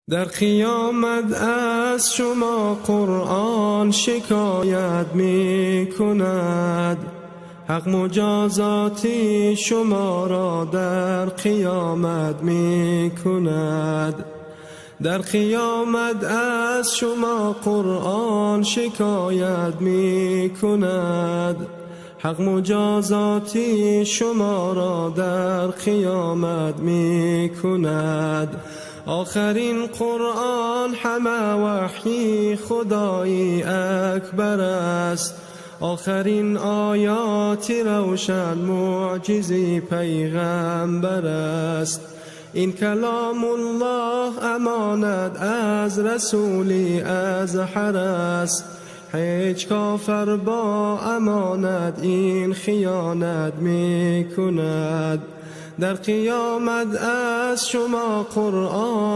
در قیامت از شما قرآن شکایت می کند، حق مجازاتی شما را در قیامت می کند. در قیامت از شما قرآن شکایت می کند، حق مجازاتی شما را در قیامت می کند. آخرین قرآن همه وحی خدایی اکبر است، آخرین آیات روشن معجزی پیغمبر است. این کلام الله امانت از رسولی اظهر است، هیچ کافر با امانت این خیانت می کند. در قیامت از شما قرآن